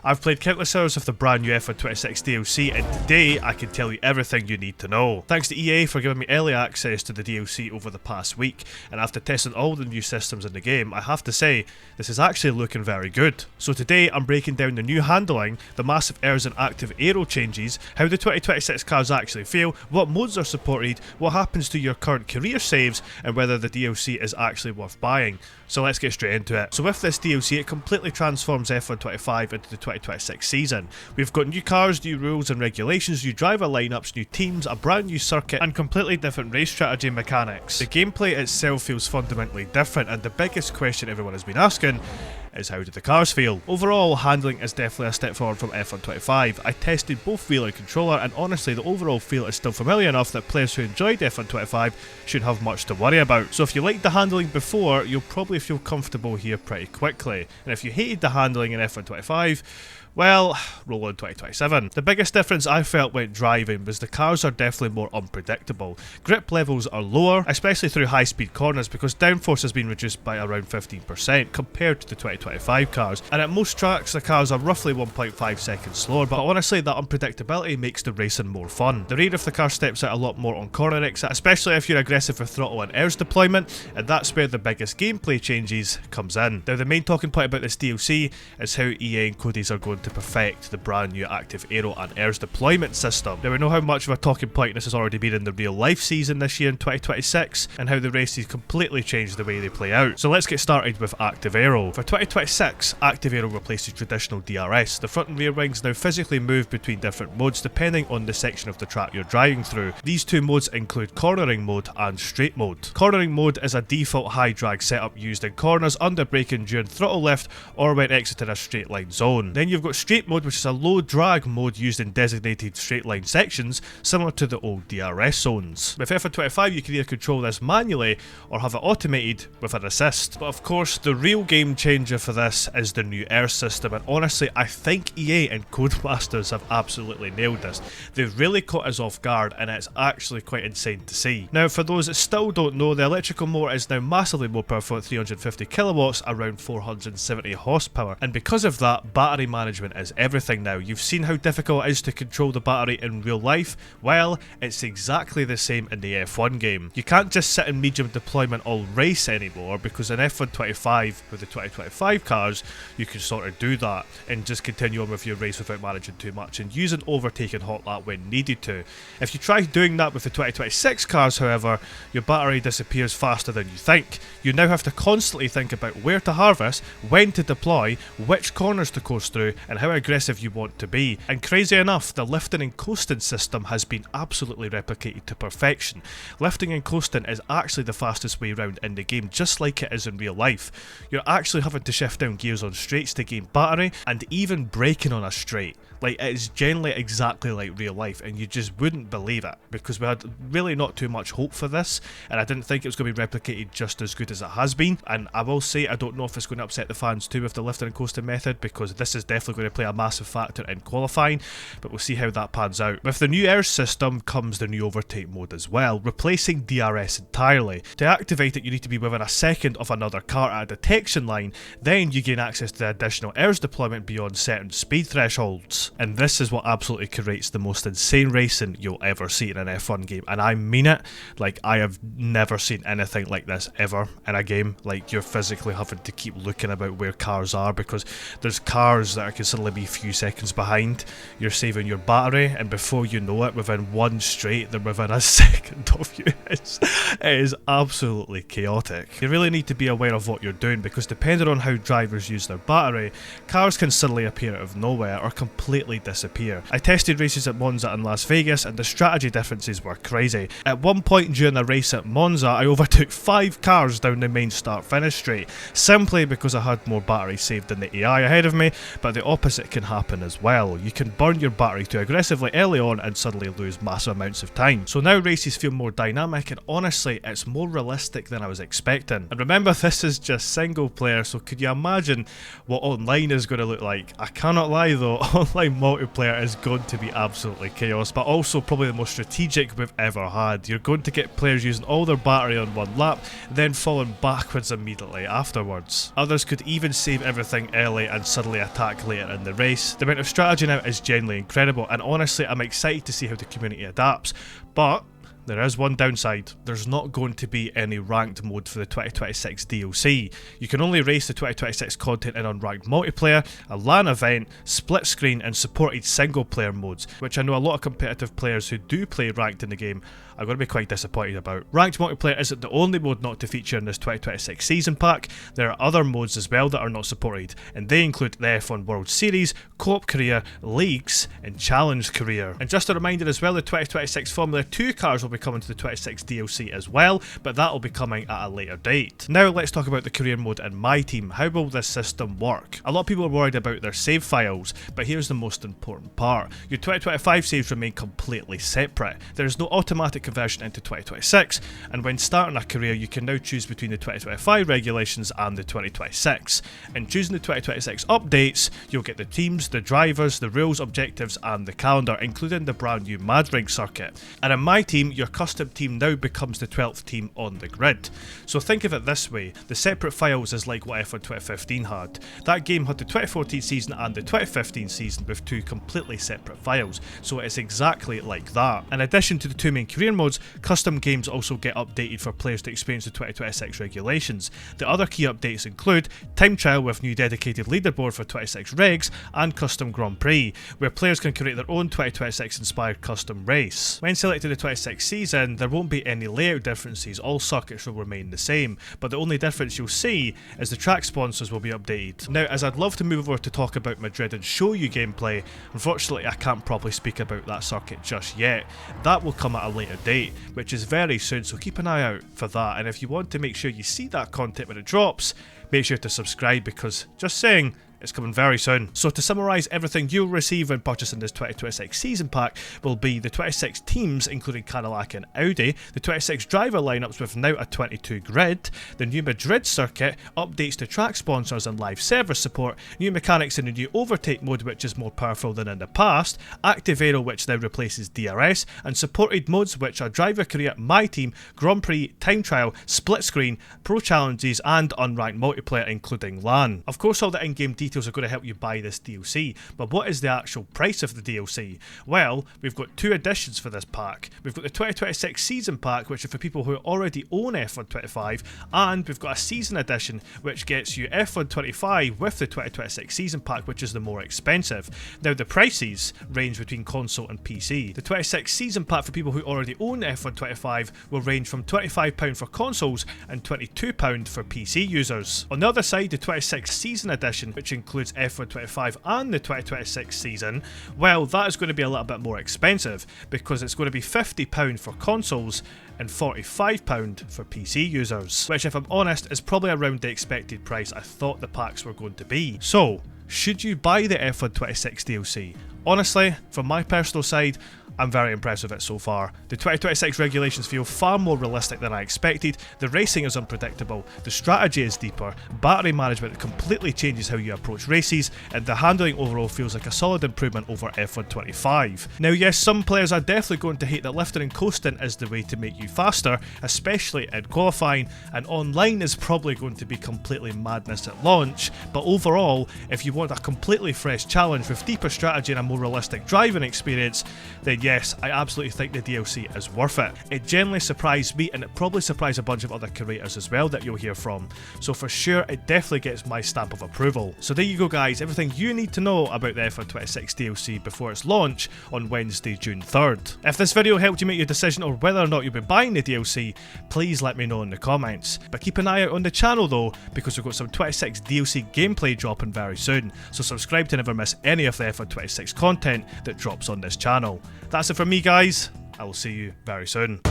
I've played countless hours of the brand new F126 DLC, and today I can tell you everything you need to know. Thanks to EA for giving me early access to the DLC over the past week, and after testing all the new systems in the game, I have to say, this is actually looking very good. So today I'm breaking down the new handling, the massive ERS and active Aero changes, how the 2026 cars actually feel, what modes are supported, what happens to your current career saves, and whether the DLC is actually worth buying. So let's get straight into it. So with this DLC, it completely transforms F125 into the 2026 season. We've got new cars, new rules and regulations, new driver lineups, new teams, a brand new circuit, and completely different race strategy mechanics. The gameplay itself feels fundamentally different, and the biggest question everyone has been asking is how do the cars feel? Overall, handling is definitely a step forward from F125. I tested both wheel and controller, and honestly the overall feel is still familiar enough that players who enjoyed F125 shouldn't have much to worry about. So if you liked the handling before, you'll probably feel comfortable here pretty quickly. And if you hated the handling in F125, well, roll on 2027. The biggest difference I felt when driving was the cars are definitely more unpredictable. Grip levels are lower, especially through high speed corners, because downforce has been reduced by around 15% compared to the 2025 cars, and at most tracks the cars are roughly 1.5 seconds slower, but honestly that unpredictability makes the racing more fun. The rear of the car steps out a lot more on corner exit, especially if you're aggressive with throttle and ERS deployment, and that's where the biggest gameplay changes comes in. Now the main talking point about this DLC is how EA and Codys are going to perfect the brand new active Aero and ERS deployment system. Now we know how much of a talking point this has already been in the real life season this year in 2026, and how the races completely changed the way they play out. So let's get started with active Aero. For 2026, active Aero replaces traditional DRS. The front and rear wings now physically move between different modes depending on the section of the track you're driving through. These two modes include cornering mode and straight mode. Cornering mode is a default high drag setup used in corners, under braking during throttle lift, or when exiting a straight line zone. Then you've got straight mode, which is a low drag mode used in designated straight line sections, similar to the old DRS zones. With F125 you can either control this manually or have it automated with an assist. But of course the real game changer for this is the new ERS system, and honestly I think EA and Codemasters have absolutely nailed this. They've really caught us off guard, and it's actually quite insane to see. Now for those that still don't know, the electrical motor is now massively more powerful at 350 kilowatts, around 470 horsepower, and because of that, battery management is everything now. You've seen how difficult it is to control the battery in real life. Well, it's exactly the same in the F1 game. You can't just sit in medium deployment all race anymore, because in F125 with the 2025 cars you can sort of do that and just continue on with your race without managing too much and use an overtake and hot lap when needed to. If you try doing that with the 2026 cars, however, your battery disappears faster than you think. You now have to constantly think about where to harvest, when to deploy, which corners to coast through, and how aggressive you want to be. And crazy enough, the lifting and coasting system has been absolutely replicated to perfection. Lifting and coasting is actually the fastest way around in the game, just like it is in real life. You're actually having to shift down gears on straights to gain battery, and even braking on a straight. Like, it is generally exactly like real life, and you just wouldn't believe it, because we had really not too much hope for this, and I didn't think it was going to be replicated just as good as it has been. And I will say, I don't know if it's going to upset the fans too with the lifting and coasting method, because this is definitely going to play a massive factor in qualifying, but we'll see how that pans out. With the new ERS system comes the new Overtake Mode as well, replacing DRS entirely. To activate it, you need to be within a second of another car at a detection line, then you gain access to the additional ERS deployment beyond certain speed thresholds. And this is what absolutely creates the most insane racing you'll ever see in an F1 game, and I mean it. Like, I have never seen anything like this ever in a game. Like, you're physically having to keep looking about where cars are, because there's cars that can suddenly be a few seconds behind. You're saving your battery, and before you know it, within one straight, they're within a second of you. It is absolutely chaotic. You really need to be aware of what you're doing, because depending on how drivers use their battery, cars can suddenly appear out of nowhere or completely disappear. I tested races at Monza and Las Vegas, and the strategy differences were crazy. At one point during a race at Monza, I overtook 5 cars down the main start-finish straight, simply because I had more battery saved than the AI ahead of me, but the opposite can happen as well. You can burn your battery too aggressively early on and suddenly lose massive amounts of time. So now races feel more dynamic, and honestly, it's more realistic than I was expecting. And remember, this is just single player, so could you you imagine what online is going to look like? I cannot lie though, online multiplayer is going to be absolutely chaos, but also probably the most strategic we've ever had. You're going to get players using all their battery on one lap, then falling backwards immediately afterwards. Others could even save everything early and suddenly attack later in the race. The amount of strategy now is genuinely incredible, and honestly I'm excited to see how the community adapts, but there is one downside. There's not going to be any ranked mode for the 2026 DLC. You can only race the 2026 content in unranked multiplayer, a LAN event, split screen and supported single player modes, which I know a lot of competitive players who do play ranked in the game are going to be quite disappointed about. Ranked multiplayer isn't the only mode not to feature in this 2026 season pack. There are other modes as well that are not supported, and they include the F1 World Series, Co-op Career, Leagues and Challenge Career. And just a reminder as well, the 2026 Formula 2 cars will be coming to the 26 DLC as well, but that will be coming at a later date. Now let's talk about the career mode and my team. How will this system work? A lot of people are worried about their save files, but here's the most important part. Your 2025 saves remain completely separate. There is no automatic conversion into 2026, and when starting a career you can now choose between the 2025 regulations and the 2026. And choosing the 2026 updates, you'll get the teams, the drivers, the rules, objectives and the calendar, including the brand new Madring circuit. And in my team, your custom team now becomes the 12th team on the grid. So think of it this way, the separate files is like what F1 2015 had. That game had the 2014 season and the 2015 season with two completely separate files, so it's exactly like that. In addition to the two main career modes, custom games also get updated for players to experience the 2026 regulations. The other key updates include time trial with new dedicated leaderboard for 26 regs and custom Grand Prix, where players can create their own 2026 inspired custom race. When selecting the 26 season, there won't be any layout differences, all circuits will remain the same, but the only difference you'll see is the track sponsors will be updated. Now, as I'd love to move over to talk about Madrid and show you gameplay, unfortunately I can't properly speak about that circuit just yet. That will come at a later date, which is very soon, so keep an eye out for that, and if you want to make sure you see that content when it drops, make sure to subscribe because, just saying, it's coming very soon. So to summarise, everything you'll receive when purchasing this 2026 season pack will be the 26 teams including Cadillac and Audi, the 26 driver lineups with now a 22 grid, the new Madrid circuit, updates to track sponsors and live service support, new mechanics in the new Overtake Mode which is more powerful than in the past, active Aero which now replaces DRS, and supported modes which are driver career, my team, Grand Prix, time trial, split screen, pro challenges and unranked multiplayer including LAN. Of course all the in-game details are going to help you buy this DLC, but what is the actual price of the DLC? Well, we've got two editions for this pack. We've got the 2026 season pack, which is for people who already own F1 25, and we've got a season edition which gets you F1 25 with the 2026 season pack, which is the more expensive. Now the prices range between console and PC. The 26 season pack for people who already own F1 25 will range from £25 for consoles and £22 for PC users. On the other side, the 26 season edition, which includes F1 25 and the 2026 season, well, that is going to be a little bit more expensive because it's going to be £50 for consoles and £45 for PC users, which if I'm honest is probably around the expected price I thought the packs were going to be. So, should you buy the F1 26 DLC? Honestly, from my personal side, I'm very impressed with it so far. The 2026 regulations feel far more realistic than I expected, the racing is unpredictable, the strategy is deeper, battery management completely changes how you approach races, and the handling overall feels like a solid improvement over F1 25. Now yes, some players are definitely going to hate that lifting and coasting is the way to make you faster, especially in qualifying, and online is probably going to be completely madness at launch, but overall, if you want a completely fresh challenge with deeper strategy and a more realistic driving experience, then yes, I absolutely think the DLC is worth it. It genuinely surprised me, and it probably surprised a bunch of other creators as well that you'll hear from, so for sure it definitely gets my stamp of approval. So there you go guys, everything you need to know about the F1 26 DLC before its launch on Wednesday, June 3rd. If this video helped you make your decision on whether or not you'll be buying the DLC, please let me know in the comments. But keep an eye out on the channel though, because we've got some 26 DLC gameplay dropping very soon, so subscribe to never miss any of the F1 26 content that drops on this channel. That's it from me guys, I will see you very soon.